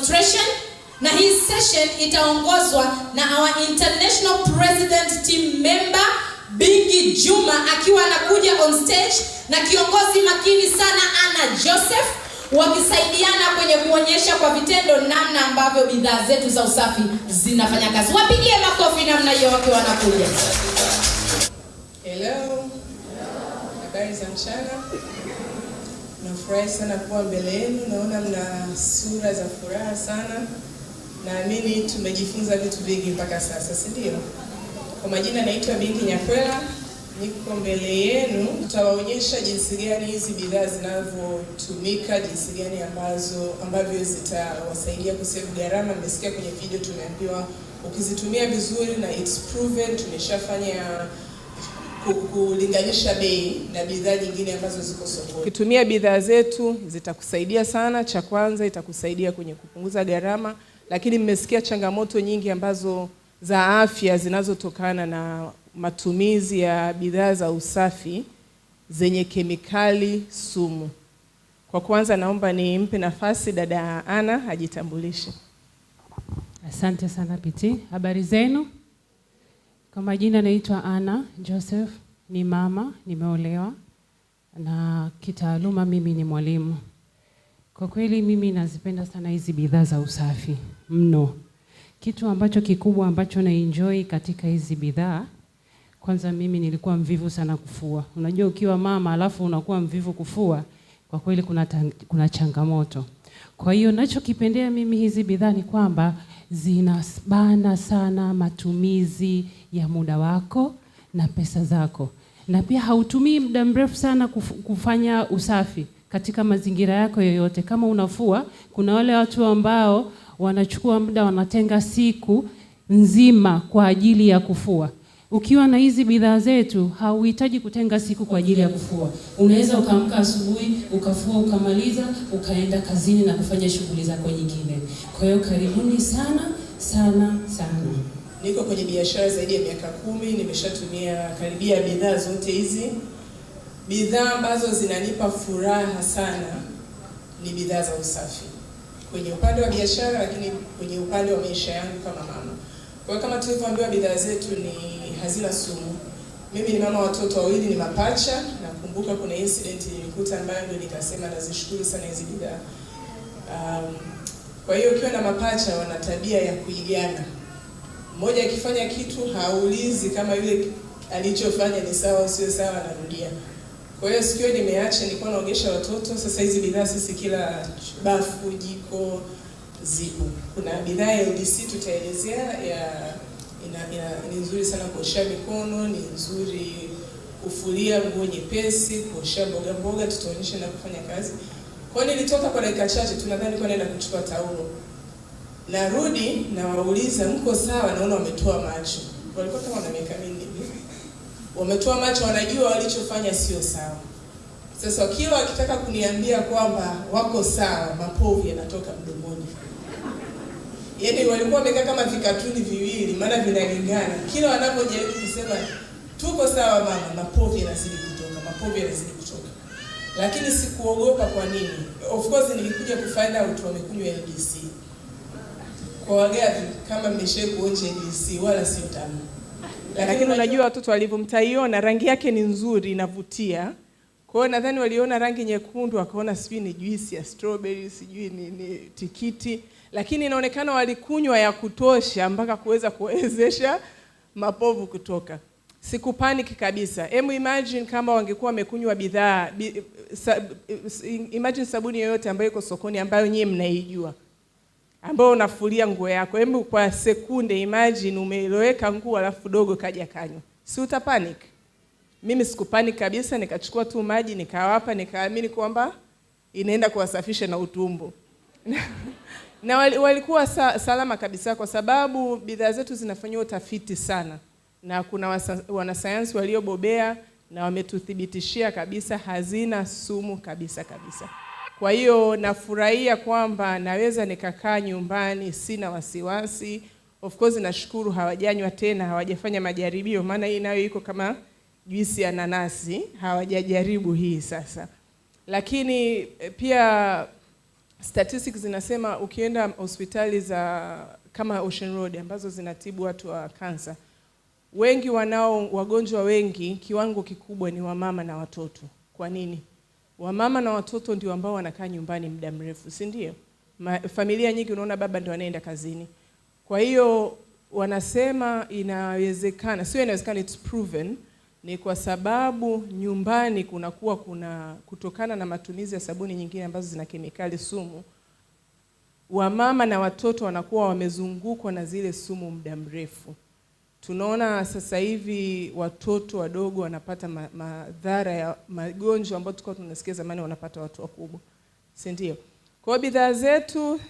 demonstration, na hii session itaongozwa na our international president team member Bingi Juma akiwa anakuja on stage na kiongozi makini sana Anna Joseph, wakisaidiana kwenye kuonyesha kwa vitendo namna ambavyo bidhaa zetu za usafi zinafanya kazi. Wapigie makofi namna hiyo wakiwa wanakuja. Hello. Habari za mchana. Nafurahi sana kuwa mbele yenu. Naona mna sura za furaha sana. Naamini tumejifunza vitu vingi mpaka sasa, si ndio? Kwa majina naitwa Bingi Nyakwela. Niko mbele yenu, tutawaonyesha jinsi gani hizi bidhaa zinavyotumika, jinsi gani ambavyo zitawasaidia kusave gharama. Mmesikia kwenye video tumeambiwa ukizitumia vizuri na it's proven, tumeshafanya kulinganisha bei na bidhaa nyingine ambazo ziko sokoni. Ukitumia bidhaa zetu zitakusaidia sana. Cha kwanza itakusaidia kwenye kupunguza gharama, lakini mmesikia changamoto nyingi ambazo za afya zinazotokana na matumizi ya bidhaa za usafi zenye kemikali sumu. Kwa kwanza naomba nimpe nafasi dada Ana ajitambulishe. Asante sana Piti. Habari zenu? Kwa majina naitwa Anna Joseph, ni mama, nimeolewa na kitaaluma mimi ni mwalimu. Kwa kweli mimi nazipenda sana hizi bidhaa za usafi mno. Kitu ambacho kikubwa ambacho na enjoy katika hizi bidhaa, kwanza mimi nilikuwa mvivu sana kufua. Unajua ukiwa mama alafu unakuwa mvivu kufua, kwa kweli kuna changamoto. Kwa hiyo ninachokipendea mimi hizi bidhaa ni kwamba zinabana sana matumizi ya muda wako na pesa zako. Na pia hautumii muda mrefu sana kufanya usafi katika mazingira yako yoyote. Kama unafua, kuna wale watu ambao wanachukua muda, wanatenga siku nzima kwa ajili ya kufua. Ukiwa na hizi bidhaa zetu, hauhitaji kutenga siku kwa ajili ya kufua. Unaweza ukaamka asubuhi, ukafua, ukamaliza, ukaenda kazini na kufanya shughuli zako nyingine. Kwa hiyo karibuni sana sana sana. Niko kwenye biashara zaidi ya miaka 10, nimeshatumia karibia bidhaa zote hizi. Bidhaa ambazo zinanipa furaha sana ni bidhaa za usafi. Kwenye upande wa biashara, lakini kwenye upande wa maisha yangu kama mama. Kwa kama tulivyoambiwa bidhaa zetu ni hazina sumu. Mimi ni mama watoto wawili, ni mapacha. Nakumbuka kuna incident nilikuta ambayo ndio nikasema nazishukuru sana hizi bidhaa. Kwa hiyo ukiwa na mapacha wana tabia ya kuigana. Mmoja akifanya kitu haulizi kama yule alichofanya ni sawa au sio sawa, anarudia. Kwa hiyo sikio nimeacha, nilikuwa naogesha watoto. Sasa hizi bidhaa sisi kila bafu, jiko zipo. Kuna bidhaa ya LDC tutaelezea, ni nzuri sana kuosha mikono, ni nzuri kufulia nguo nyepesi, kuosha mboga tutaonyesha na kufanya kazi. Kwa hiyo nilitoka kwa dakika chache, tunadhani kwa naenda kuchukua taulo. Narudi na wauliza mko sawa, naona wametoa macho. Walikuwa kama na miaka mingi hivi. Wametoa macho, wanajua walichofanya sio sawa. Sasa kila wakitaka kuniambia kwamba wako sawa, mapovu yanatoka mdomoni. Yaani walikuwa wamekaa kama vikatuni viwili, maana vinalingana. Kila wanapojaribu kusema tuko sawa mama, mapovu yanazidi kutoka. Lakini sikuogopa. Kwa nini? Of course nilikuja kufind out wamekunywa LDC. Kwa wagavi kama mmeshaye kuonja LDC wala sio tamu. Lakini unajua watoto walivyomtaiona rangi yake ni nzuri, inavutia. Kwa hiyo nadhani waliona rangi nyekundu wakaona sijui ni juisi ya strawberry, sijui ni tikiti, lakini inaonekana walikunywa ya kutosha mpaka kuweza kuwezesha mapovu kutoka. Sikupanic kabisa. Imagine kama wangekuwa wamekunywa bidhaa, imagine sabuni yoyote ambayo iko sokoni ambayo nyinyi mnaijua, ambao unafulia nguo yako. Hebu kwa sekunde imagine umeloweka nguo alafu dogo kaja kanywa. Si utapanic? Mimi sikupanic kabisa, nikachukua tu maji nikawapa, nikaamini kwamba inaenda kuwasafisha na utumbo. Na walikuwa salama kabisa kwa sababu bidhaa zetu zinafanywa utafiti sana. Na kuna wanasayansi waliobobea na wametuthibitishia kabisa hazina sumu kabisa. Kwa hiyo nafurahia kwamba naweza nikakaa nyumbani sina wasiwasi. Of course nashukuru hawajanywa tena, hawajafanya majaribio, maana hii nayo iko kama juisi ya nanasi, hawajajaribu hii sasa. Lakini pia statistics zinasema ukienda hospitali za kama Ocean Road ambazo zinatibu watu wa kansa, wagonjwa wengi kiwango kikubwa ni wamama na watoto. Kwa nini? Wamama na watoto ndio ambao wanakaa nyumbani muda mrefu, si ndio? Familia nyingi unaona baba ndio anaenda kazini. Kwa hiyo wanasema inawezekana, sio inawezekana, it's proven, ni kwa sababu nyumbani kunakuwa kutokana na matumizi ya sabuni nyingine ambazo zina kemikali sumu, wamama na watoto wanakuwa wamezungukwa na zile sumu muda mrefu. Tunaona sasa hivi watoto wadogo wanapata madhara ya magonjwa ambayo tulikuwa tunasikia zamani wanapata watu wakubwa, si ndio? Kwa hiyo bidhaa zetu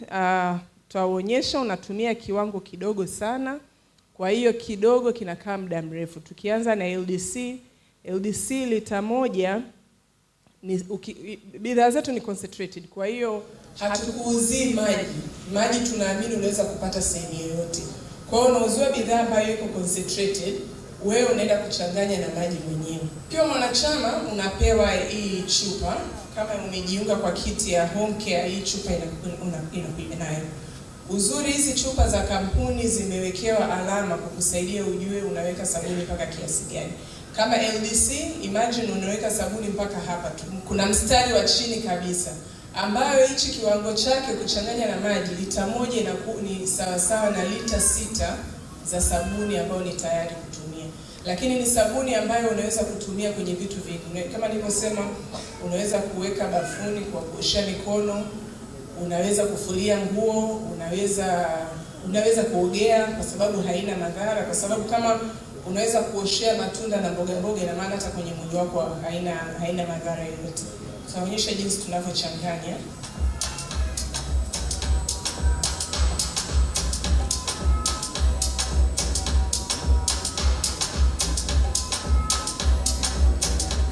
tutaonyesha unatumia kiwango kidogo sana, kwa hiyo kidogo kinakaa muda mrefu. Tukianza na LDC lita moja bidhaa zetu ni concentrated, kwa hiyo hatukuuzii maji tunaamini unaweza kupata sehemu yoyote. Kwa hiyo unauziwa bidhaa ambayo iko concentrated, wewe unaenda kuchanganya na maji mwenyewe. Ukiwa mwanachama unapewa hii chupa, kama umejiunga kwa kiti ya home care, hii chupa inakuja nayo. Uzuri hizi chupa za kampuni zimewekewa alama kukusaidia ujue unaweka sabuni mpaka kiasi gani. Kama LDC, imagine unaweka sabuni mpaka hapa tu. Kuna mstari wa chini kabisa ambayo hichi kiwango chake kuchanganya na maji lita moja ni sawa na lita 6 za sabuni ambayo ni tayari kutumia. Lakini ni sabuni ambayo unaweza kutumia kwenye vitu vingi. Kama nilivyosema, unaweza kuweka bafuni kwa kuosha mikono, unaweza kufulia nguo, unaweza kuogea kwa sababu haina madhara, kwa sababu kama unaweza kuoshea matunda na mboga na maana hata kwenye mwili wako haina madhara yoyote. Tutaonyesha jinsi tunavyochanganya.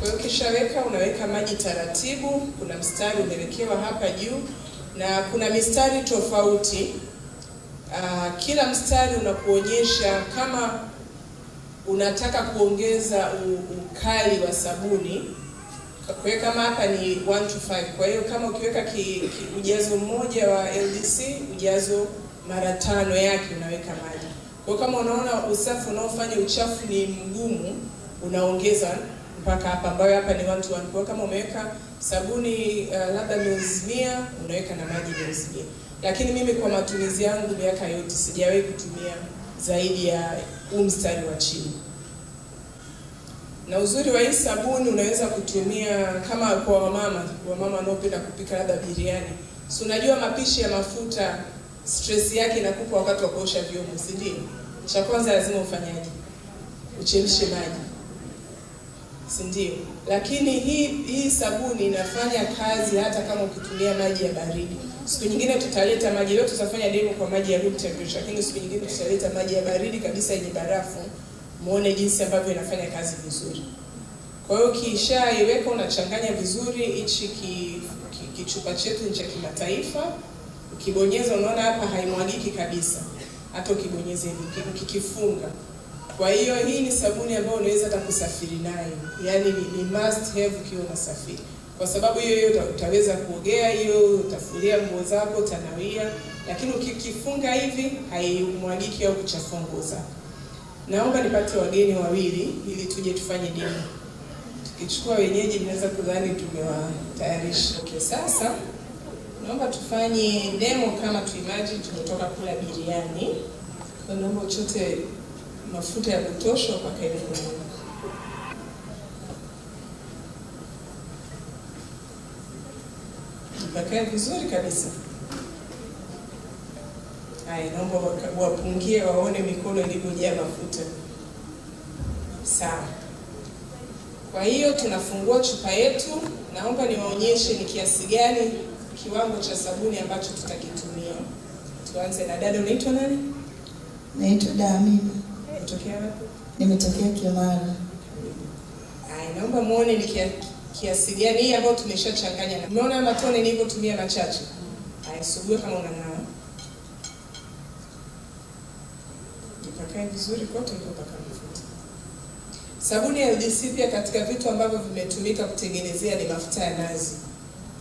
Kwa hiyo ukishaweka unaweka maji taratibu, kuna mstari umewekewa hapa juu na kuna mistari tofauti. Kila mstari unakuonyesha kama unataka kuongeza ukali wa sabuni. Kwa hiyo kama hapa ni 1 to 5. Kwa hiyo kama ukiweka ujazo mmoja wa LDC, ujazo mara 5 yake unaweka maji. Kwa hiyo kama unaona usafi unaofanya uchafu ni mgumu, unaongeza mpaka hapa, ambayo hapa ni 1 to 1. Kwa hiyo kama umeweka sabuni labda mils 100, unaweka na maji mils 100. Lakini mimi kwa matumizi yangu miaka yote sijawahi kutumia zaidi ya mstari wa chini. Na uzuri wa hii sabuni unaweza kutumia kama kwa wamama wanaopenda kupika labda biriani. Si unajua mapishi ya mafuta stress yake inakupa wakati wa kuosha vyombo, si ndio? Cha kwanza lazima ufanyaje? Uchemshe maji, si ndio? Lakini hii sabuni inafanya kazi hata kama ukitumia maji ya baridi. Siku nyingine tutaleta maji, leo tutafanya demo kwa maji ya room temperature, lakini siku nyingine tutaleta maji ya baridi kabisa yenye barafu, muone jinsi ambavyo inafanya kazi vizuri. Kwa hiyo ukishaiweka unachanganya vizuri. Hichi kichupa chetu ni cha kimataifa. Ukibonyeza unaona hapa haimwagiki kabisa, hata ukibonyeza hivi ukikifunga. Kwa hiyo hii ni sabuni ambayo unaweza hata kusafiri nayo, yaani ni must have ukiwa unasafiri. Kwa sababu hiyo utaweza kuogea, hiyo utafulia nguo zako, utanawia, lakini ukikifunga hivi haimwagiki au kuchafua nguo zako. Naomba nipate wageni wawili ili tuje tufanye demo. Tukichukua wenyeji mnaweza kudhani tumewatayarisha. Okay, sasa naomba tufanye demo kama imagine tumetoka kula biriani. Kwa naomba uchote mafuta ya kutosha mpaka ile kwenye. Ipakae vizuri kabisa. Haya, naomba wapungie waone mikono ilivyojaa mafuta. Sawa. Kwa hiyo tunafungua chupa yetu. Naomba niwaonyeshe ni kiasi gani kiwango cha sabuni ambacho tutakitumia. Tuanze na dada, unaitwa nani? Naitwa Damina. Unatokea wapi? Nimetokea Kimara. Haya, naomba muone ni kiasi gani hii ambayo tumeshachanganya. Umeona matone nilivyotumia machache? Haya, sugua kama unang'aa. Ipakae vizuri kote mpaka mafuta. Sabuni ya LDC pia katika vitu ambavyo vimetumika kutengenezea ni mafuta ya nazi.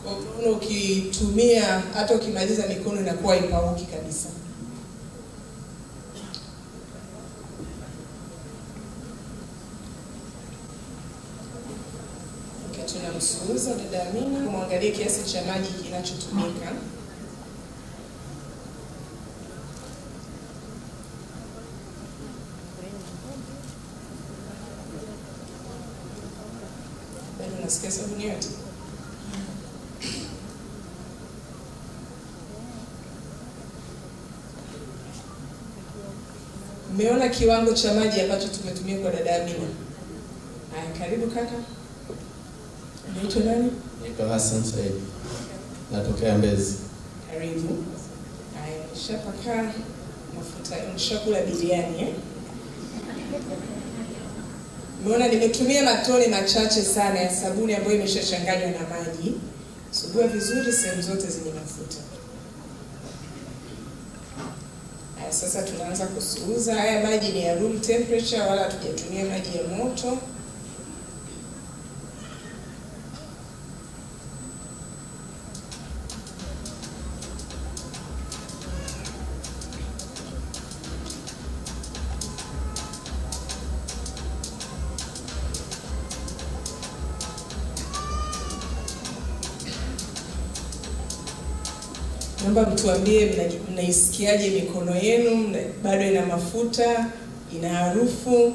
Kwa mfano ukitumia hata ukimaliza mikono inakuwa ipauki kabisa. Tunamsuuza dada Amina, muangalie kiasi cha maji kinachotumika. Bado nasikia sabuni yote. Mmeona kiwango cha maji ambacho tumetumia kwa dada Amina? Haya, karibu kaka. Unaitwa nani? Naitwa Hassan Said. Natokea Mbezi. Karibu. Haya, nishapaka mafuta, nishakula biriani Umeona nimetumia matone machache sana ya sabuni ambayo imeshachanganywa na maji. Sugua vizuri sehemu zote zenye mafuta. Haya, sasa tunaanza kusuuza. Haya maji ni ya room temperature, wala hatujatumia maji ya moto. Naomba mtuambie mnaisikiaje mikono yenu, bado ina mafuta, ina harufu?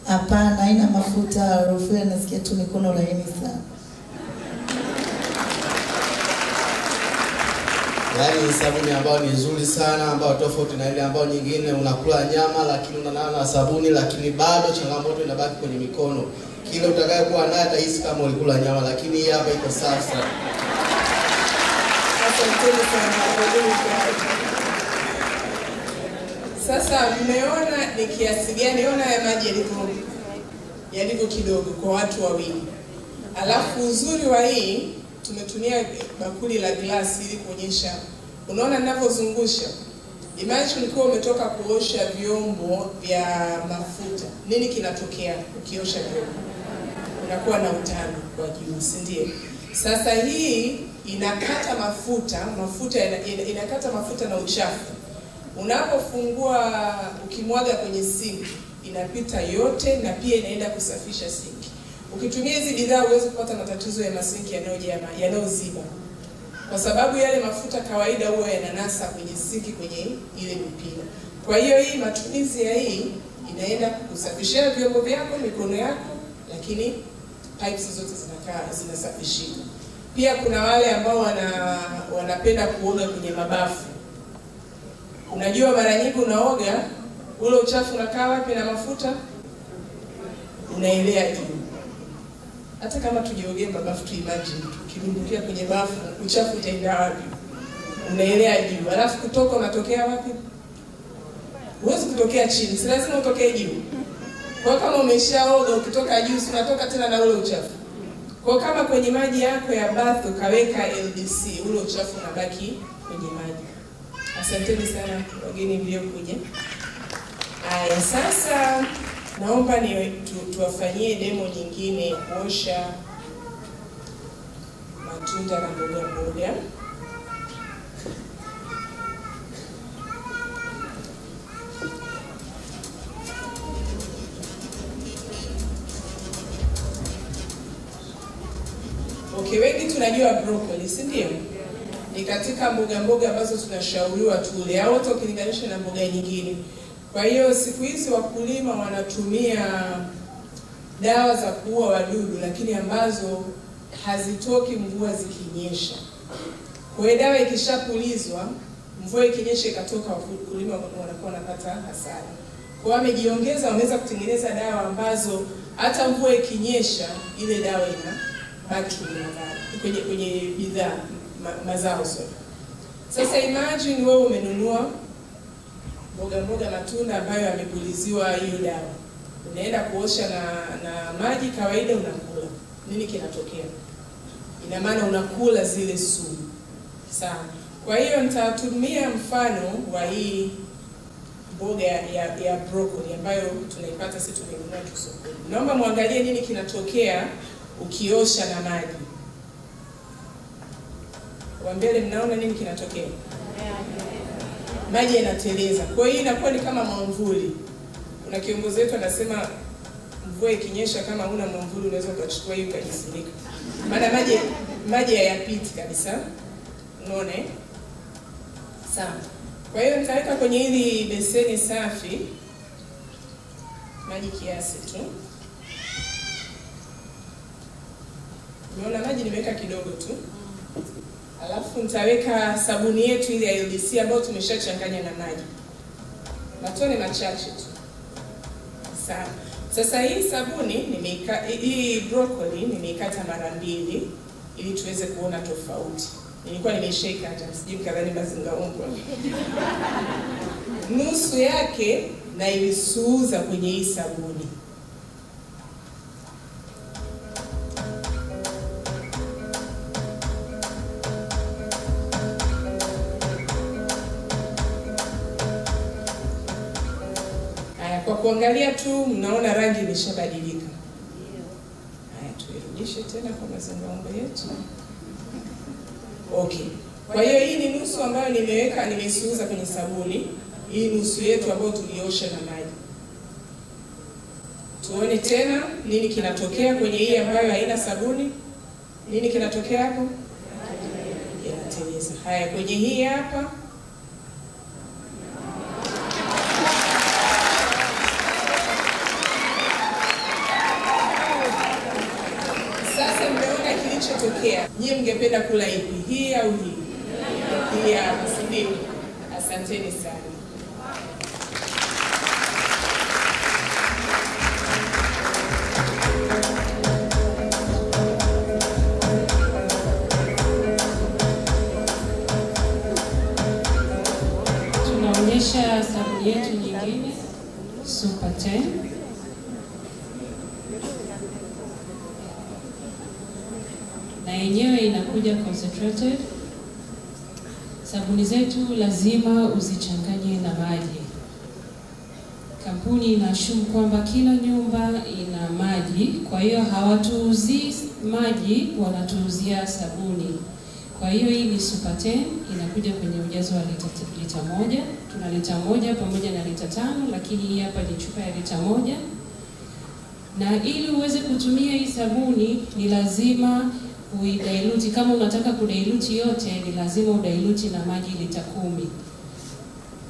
Hapana, haina mafuta, harufu, nasikia tu mikono laini sana. Yaani sabuni ambayo ni nzuri sana, ambayo tofauti na ile ambayo nyingine unakula nyama lakini unanawa na sabuni, lakini bado changamoto inabaki kwenye mikono. Kile utakayekuwa naye atahisi kama ulikula nyama, lakini hii hapa iko safi sana. Sasa mmeona ni kiasi gani, ona ya maji yalivyo kidogo kwa watu wawili. Alafu uzuri wa hii tumetumia bakuli la glasi ili kuonyesha. Unaona ninapozungusha? Imagine ukiwa umetoka kuosha vyombo vya mafuta. Nini kinatokea ukiosha vyombo? Unakuwa na utano kwa juu, si ndio? Sasa hii inakata mafuta inakata mafuta na uchafu. Unapofungua ukimwaga kwenye sink inapita yote na pia inaenda kusafisha sink. Ukitumia hizi bidhaa huwezi kupata matatizo ya masinki yanayoziba. Kwa sababu yale mafuta kawaida huwa yananasa kwenye sinki, kwenye ile mipira. Kwa hiyo hii matumizi ya hii inaenda kusafishia vyombo vyako, mikono yako, lakini pipes zote zinasafishika. Pia kuna wale ambao wanapenda kuoga kwenye mabafu. Unajua mara nyingi unaoga, ule uchafu unakaa wapi na mafuta? Unaelea juu. Hata kama tujiogea mabafu, tu imagine ukidumbukia kwenye bafu, uchafu utaenda wapi? Unaelea juu. Alafu kutoka unatokea wapi? Huwezi kutokea chini, si lazima utokee juu. Kwa kama umeshaoga ukitoka juu, unatoka tena na ule uchafu. Kwa kama kwenye maji yako ya bath ukaweka LDC, ule uchafu unabaki kwenye maji. Asanteni sana wageni mliokuja. Haya, sasa naomba tuwafanyie demo nyingine kuosha matunda na mboga. Okay, wengi tunajua broccoli, si ndio? Ni katika mboga ambazo tunashauriwa tule, au hata ukilinganisha na mboga nyingine. Kwa hiyo siku hizi wakulima wanatumia dawa za kuua wadudu, lakini ambazo hazitoki mvua zikinyesha. Kwa hiyo dawa ikishapulizwa, mvua ikinyesha ikatoka, wakulima wanakuwa wanapata hasara. Kwa hiyo wamejiongeza, wameweza kutengeneza dawa ambazo hata mvua ikinyesha ile dawa inabaki kwenye bidhaa mazao zote. Sasa imagine wewe umenunua mboga matunda ambayo yamepuliziwa hiyo dawa. Unaenda kuosha na maji kawaida, unakula. Nini kinatokea? Ina maana unakula zile sumu. Sawa. Kwa hiyo nitatumia mfano wa hii mboga ya broccoli ambayo tunaipata sisi tumenunua sokoni. Naomba muangalie nini kinatokea ukiosha na maji. wa mbele, mnaona nini kinatokea? Maji yanateleza. Kwa hiyo inakuwa ni kama mwamvuli. Kuna kiongozi wetu anasema mvua ikinyesha kama huna mwamvuli unaweza ukachukua hiyo ukajifunika. Maana maji hayapiti kabisa. Unaona? Sawa. Kwa hiyo nitaweka kwenye hili beseni safi maji kiasi tu. Umeona maji nimeweka kidogo tu. Alafu nitaweka sabuni yetu ile ya LDC ambayo tumeshachanganya na maji. Matone machache tu. Sawa. Sasa hii sabuni hii broccoli nimeikata mara 2 ili tuweze kuona tofauti. Nilikuwa nimeshaikata, sijui kadhani mazingaombwa. Nusu yake na ilisuuza kwenye hii sabuni. Kwa kuangalia tu mnaona rangi imeshabadilika. Haya, tuirudishe tena kwa mazingaombo yetu. Okay. Kwa hiyo hii ni nusu ambayo nimeisuuza kwenye sabuni. Hii nusu yetu ambayo tuliosha na maji. Tuone tena nini kinatokea kwenye hii ambayo haina sabuni. Nini kinatokea hapo? Inateleza. Haya, kwenye hii hapa kilichotokea. Nyie mngependa kula ipi? Hii au hii? Hii hapa, si ndio? Asanteni sana. Tunaonyesha sabuni yetu nyingine Super 10. Na yenyewe inakuja concentrated. Sabuni zetu lazima uzichanganye na maji. Kampuni inashumu kwamba kila nyumba ina maji, kwa hiyo hawatuuzii maji, wanatuuzia sabuni. Kwa hiyo hii ni Super 10, inakuja kwenye ujazo wa lita 1. Tuna lita 1 pamoja na lita 5, lakini hii hapa ni chupa ya lita 1. Na ili uweze kutumia hii sabuni ni lazima uidilute. Kama unataka kudilute yote ni lazima udilute na maji lita 10.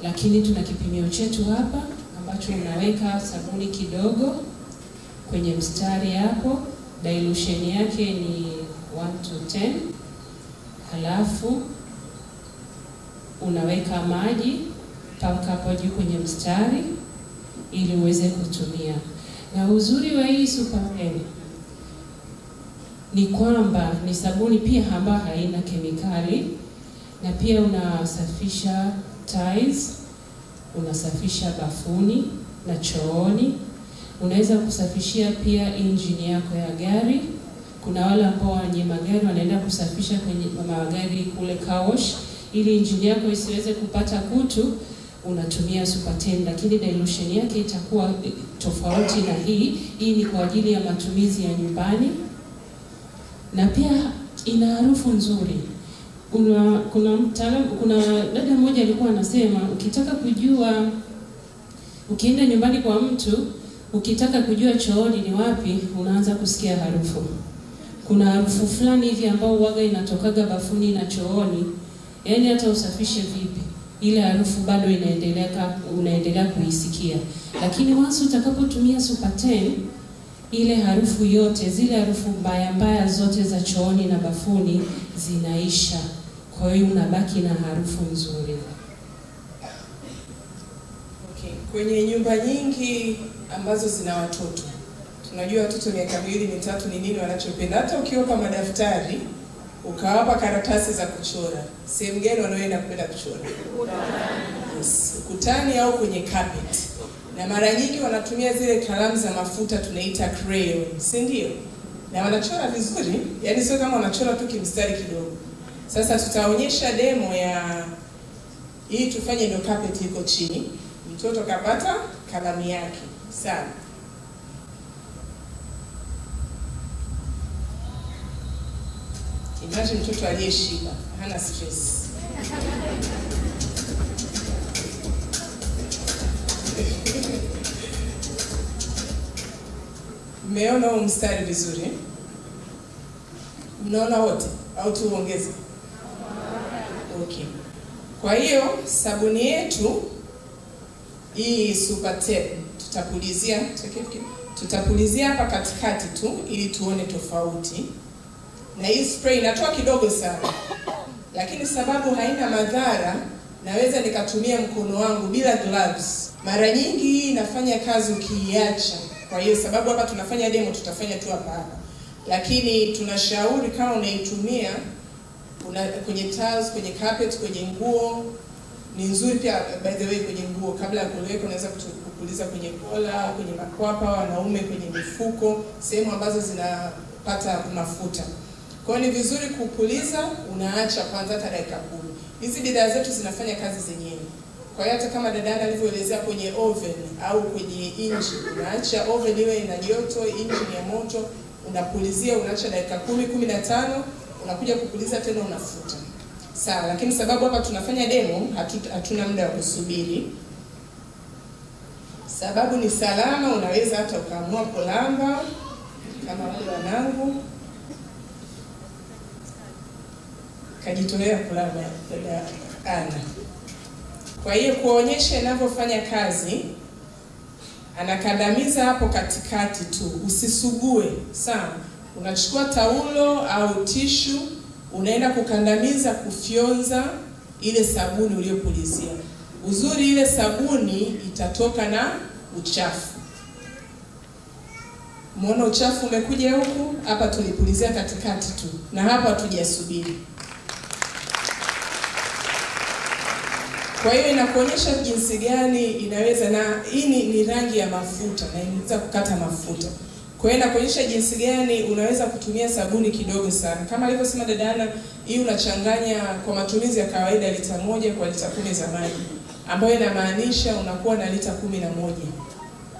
Lakini tuna kipimio chetu hapa ambacho unaweka sabuni kidogo kwenye mstari hapo. Dilution yake ni 1:10. Halafu unaweka maji mpaka hapo juu kwenye mstari ili uweze kutumia. Na uzuri wa hii Super 10 ni kwamba ni sabuni pia ambayo haina kemikali, na pia unasafisha tiles, unasafisha bafuni na chooni, unaweza kusafishia pia engine yako ya gari. Kuna wale ambao wenye magari wanaenda kusafisha kwenye magari kule car wash ili engine yako isiweze kupata kutu, unatumia Super 10, lakini dilution yake itakuwa tofauti na hii. Hii ni kwa ajili ya matumizi ya nyumbani. Na pia ina harufu nzuri. Kuna dada mmoja alikuwa anasema ukitaka kujua, ukienda nyumbani kwa mtu, ukitaka kujua chooni ni wapi, unaanza kusikia harufu. Kuna harufu fulani hivi ambao huaga inatokaga bafuni na chooni. Yaani hata usafishe vipi, ile harufu bado unaendelea kuisikia. Lakini once utakapotumia Super 10, ile harufu yote, zile harufu mbaya zote za chooni na bafuni zinaisha. Kwa hiyo unabaki na harufu nzuri. Okay. Kwenye nyumba nyingi ambazo zina watoto, tunajua watoto miaka 2, 3 ni nini wanachopenda. Hata ukiwapa madaftari, ukawapa karatasi za kuchora, sehemu gani wanaoenda kupenda kuchora? Yes, ukutani au kwenye carpet. Na mara nyingi wanatumia zile kalamu za mafuta tunaita crayon, si ndio? Na wanachora vizuri, yani sio kama wanachora tu kimstari kidogo. Sasa tutaonyesha demo ya hii, tufanye ndio carpet iko chini. Mtoto kapata kalamu yake. Sawa. Imagine mtoto aliyeshiba, hana stress. Mmeona huu mstari vizuri? Mnaona wote au tuongeze? Okay. Kwa hiyo sabuni yetu hii Super Tape tutapulizia hapa katikati tu ili tuone tofauti. Na hii spray inatoa kidogo sana, lakini sababu haina madhara, naweza nikatumia mkono wangu bila gloves. Mara nyingi hii inafanya kazi ukiiacha. Kwa hiyo sababu hapa tunafanya demo, tutafanya tu hapa, lakini tunashauri kama unaitumia kwenye tiles, kwenye carpet, kwenye nguo ni nzuri pia. By the way, kwenye nguo kabla ya kuweka unaweza kupuliza kwenye kola, kwenye makwapa, wanaume kwenye mifuko, sehemu ambazo zinapata mafuta. Kwa hiyo ni vizuri kupuliza, unaacha kwanza hata dakika 10. Hizi bidhaa zetu zinafanya kazi zenyewe. Kwa hiyo hata kama dada alivyoelezea kwenye oven au kwenye engine, unaacha oven iwe ina joto, engine ya moto, unapulizia, unaacha dakika 10-15, unakuja kupuliza tena unafuta. Sawa, lakini sababu hapa tunafanya demo, hatuna muda wa kusubiri. Sababu ni salama, unaweza hata ukaamua kulamba kama wale wanangu kajitolea kulamba dada Ana. Kwa hiyo kuonyesha inavyofanya kazi, anakandamiza hapo katikati tu, usisugue. Sawa, unachukua taulo au tishu, unaenda kukandamiza, kufyonza ile sabuni uliyopulizia. Uzuri ile sabuni itatoka na uchafu. Muona uchafu umekuja huku, hapa tulipulizia katikati tu, na hapa hatujasubiri. Kwa hiyo inakuonyesha jinsi gani inaweza, na hii ni rangi ya mafuta na inaweza kukata mafuta. Kwa hiyo inakuonyesha jinsi gani unaweza kutumia sabuni kidogo sana. Kama alivyosema dada Ana, hii unachanganya kwa matumizi ya kawaida lita 1 kwa lita 10 za maji, ambayo inamaanisha unakuwa na lita 11.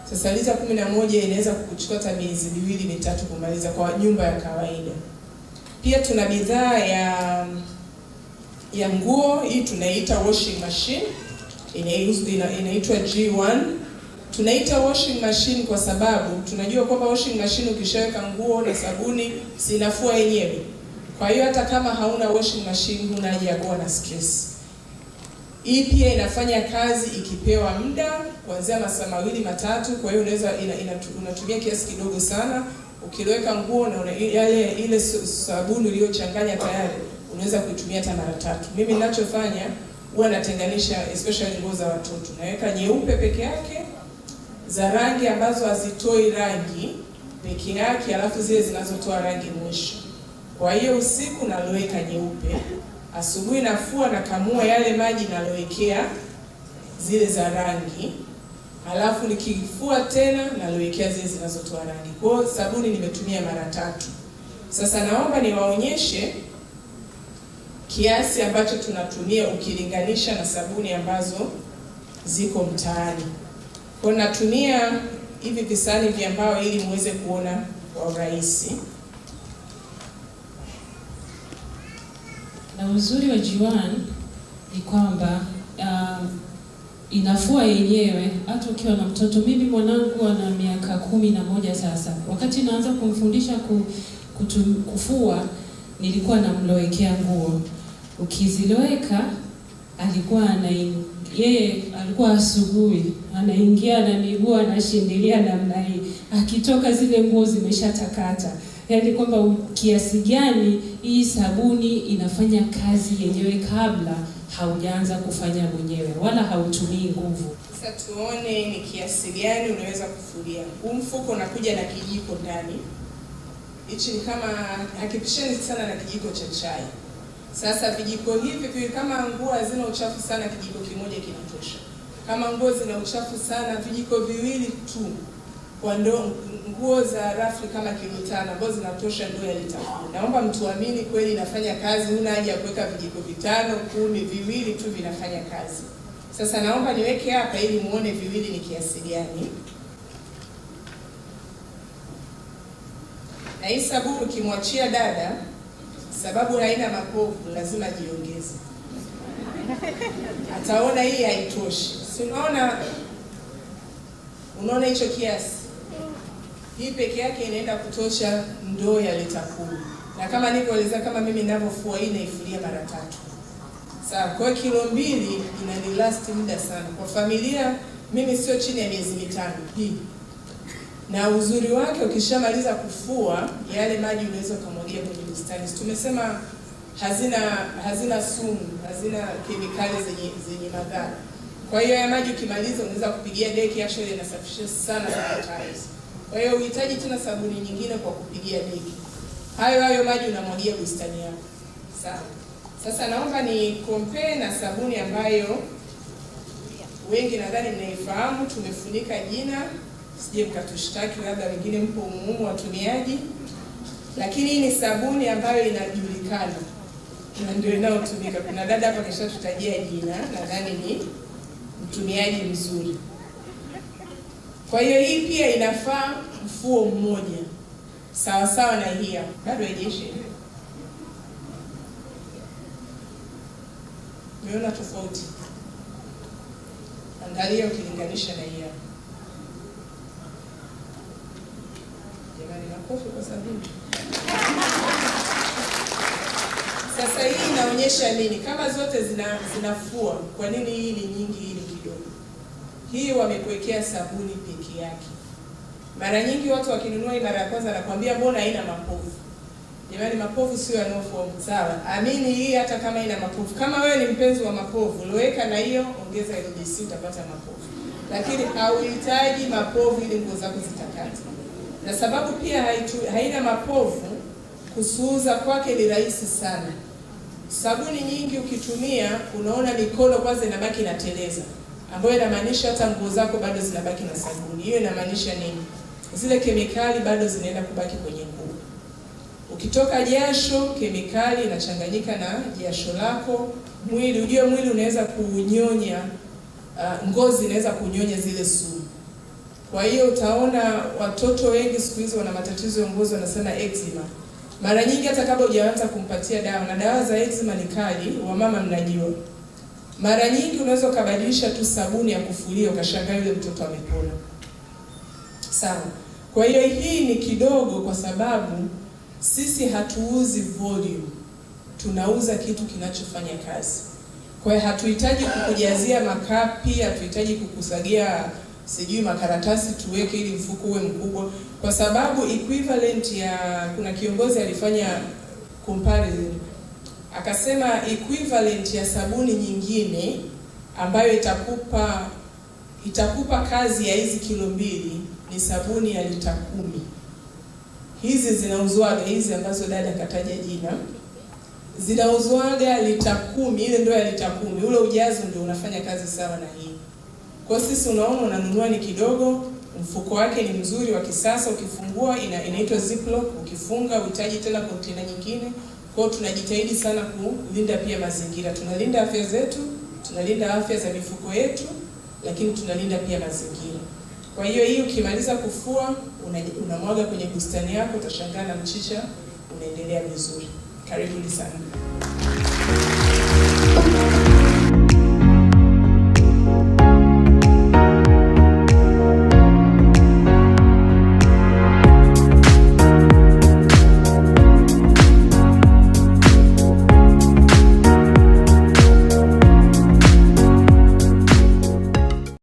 Sasa lita 11 inaweza kukuchukua hata miezi 2-3 kumaliza kwa nyumba ya kawaida. Pia tuna bidhaa ya nguo, hii tunaita washing machine, inaitwa G1. Tunaita washing machine kwa sababu tunajua kwamba washing machine ukishaweka nguo na sabuni zinafua yenyewe. Kwa hiyo hata kama hauna washing machine huna haja ya kuwa na stress. Hii pia inafanya kazi ikipewa muda kuanzia masaa 2-3. Kwa hiyo unaweza unatumia kiasi kidogo sana. Ukiweka nguo na ile sabuni uliyochanganya tayari, unaweza kuitumia hata mara 3. Mimi ninachofanya huwa natenganisha, especially nguo za watoto. Naweka nyeupe peke yake, za rangi ambazo hazitoi rangi peke yake, alafu zile zinazotoa rangi mwisho. Kwa hiyo usiku naloweka nyeupe, asubuhi nafua na kamua yale maji nalowekea zile za rangi, alafu nikifua tena nalowekea zile zinazotoa rangi. Kwa hiyo sabuni nimetumia mara 3. Sasa naomba niwaonyeshe kiasi ambacho tunatumia ukilinganisha na sabuni ambazo ziko mtaani. Kwa natumia hivi visani vya mbao ili muweze kuona kwa urahisi. Na uzuri wa G1 ni kwamba inafua yenyewe hata ukiwa na mtoto. Mimi mwanangu ana miaka 11 sasa. Wakati naanza kumfundisha kufua, nilikuwa namlowekea nguo. Ukiziloweka yeye alikuwa asubuhi anaingia na miguu anashindilia namna hii, akitoka zile nguo zimeshatakata. Yaani kwamba kiasi gani hii sabuni inafanya kazi yenyewe kabla haujaanza kufanya mwenyewe, wala hautumii nguvu. Sasa tuone ni kiasi gani unaweza kufulia. Huu mfuko unakuja na kijiko ndani. Hichi ni kama hakipishani sana na kijiko cha chai. Sasa vijiko hivi kama nguo hazina uchafu sana, kijiko kimoja kinatosha. Kama nguo zina uchafu sana, vijiko 2 tu. Kwa nguo za rafli kama kilo 5 ambazo zinatosha ndoo ya lita 10. Naomba mtuamini kweli inafanya kazi, huna haja ya kuweka vijiko 5, 10, 2 tu vinafanya kazi. Sasa naomba niweke hapa ili muone 2 ni kiasi gani. Na hii sabuni ukimwachia dada sababu haina mapovu, lazima jiongeze. Ataona hii haitoshi. Si unaona hicho kiasi? Hii peke yake inaenda kutosha ndoo ya lita 10. Na kama nilivyoeleza, kama mimi ninavyofua hii naifulia mara 3. Sawa, kwa kilo 2 inanilast muda sana. Kwa familia mimi sio chini ya miezi 5 hii. Na uzuri wake, ukishamaliza kufua yale maji unaweza kumwagia kwenye bustani. Tumesema hazina sumu, hazina kemikali zenye madhara. Kwa hiyo haya maji ukimaliza unaweza kupigia deki, actually inasafisha sana tiles. Kwa hiyo uhitaji tena sabuni nyingine kwa kupigia deki. Hayo maji unamwagia bustani yako. Sawa. Sasa naomba ni compare na sabuni ambayo wengi nadhani mnaifahamu, tumefunika jina, sije mkatushtaki labda wengine mpo umuhimu watumiaji. Lakini hii ni sabuni ambayo inajulikana. Na ndio inayotumika. Kuna dada hapa kesho tutajia jina, nadhani ni mtumiaji mzuri. Kwa hiyo hii pia inafaa mfuo mmoja. Sawa sawa na hii bado haijaisha. Umeona tofauti? Angalia ukilinganisha na hii. Jamani, makofi kwa sabuni. Sasa hii inaonyesha nini? Kama zote zinafua, kwa nini hii ni nyingi, hii ni kidogo? Hii wamekuwekea sabuni peke yake. Mara nyingi watu wakinunua hii mara ya kwanza nakwambia mbona haina mapovu? Jamani, mapovu sio yanayofomu, sawa? Amini hii hata kama ina mapovu. Kama wewe ni mpenzi wa mapovu, loweka na hiyo, ongeza LDC utapata mapovu. Lakini hauhitaji mapovu ili nguo zako zitakate. Na sababu pia haina mapovu, kusuuza kwake ni rahisi sana. Sabuni nyingi ukitumia, unaona mikono kwanza inabaki inateleza, ambayo inamaanisha hata nguo zako bado zinabaki na sabuni. Hiyo inamaanisha nini? Zile kemikali bado zinaenda kubaki kwenye nguo. Ukitoka jasho, kemikali inachanganyika na jasho lako. Mwili, ujue mwili unaweza kunyonya, ngozi inaweza kunyonya zile sumu. Kwa hiyo utaona watoto wengi siku hizi wana matatizo ya ngozi, wanasema eczema. Mara nyingi hata kabla hujaanza kumpatia dawa, na dawa za eczema ni kali, wamama mnajua. Mara nyingi unaweza kubadilisha tu sabuni ya kufulia ukashangaa yule mtoto amepona. Sawa. Kwa hiyo hii ni kidogo kwa sababu sisi hatuuzi volume. Tunauza kitu kinachofanya kazi. Kwa hiyo hatuhitaji kukujazia makapi, hatuhitaji kukusagia sijui makaratasi tuweke ili mfuko uwe mkubwa, kwa sababu equivalent ya, kuna kiongozi alifanya comparison akasema equivalent ya sabuni nyingine ambayo itakupa kazi ya hizi kilo 2 ni sabuni ya lita 10. Hizi zinauzwaga, hizi ambazo dada kataja jina, zinauzwaga lita 10, ile ndio ya lita 10. Ule ujazo ndio unafanya kazi sawa na hii. Kwa sisi unaona unanunua ni kidogo, mfuko wake ni mzuri wa kisasa, ukifungua inaitwa ziplock, ukifunga uhitaji tena container nyingine. Kwa hiyo tunajitahidi sana kulinda pia mazingira. Tunalinda afya zetu, tunalinda afya za mifuko yetu, lakini tunalinda pia mazingira. Kwa hiyo hii ukimaliza kufua, unamwaga kwenye bustani yako, utashangaa na mchicha unaendelea vizuri. Karibuni sana.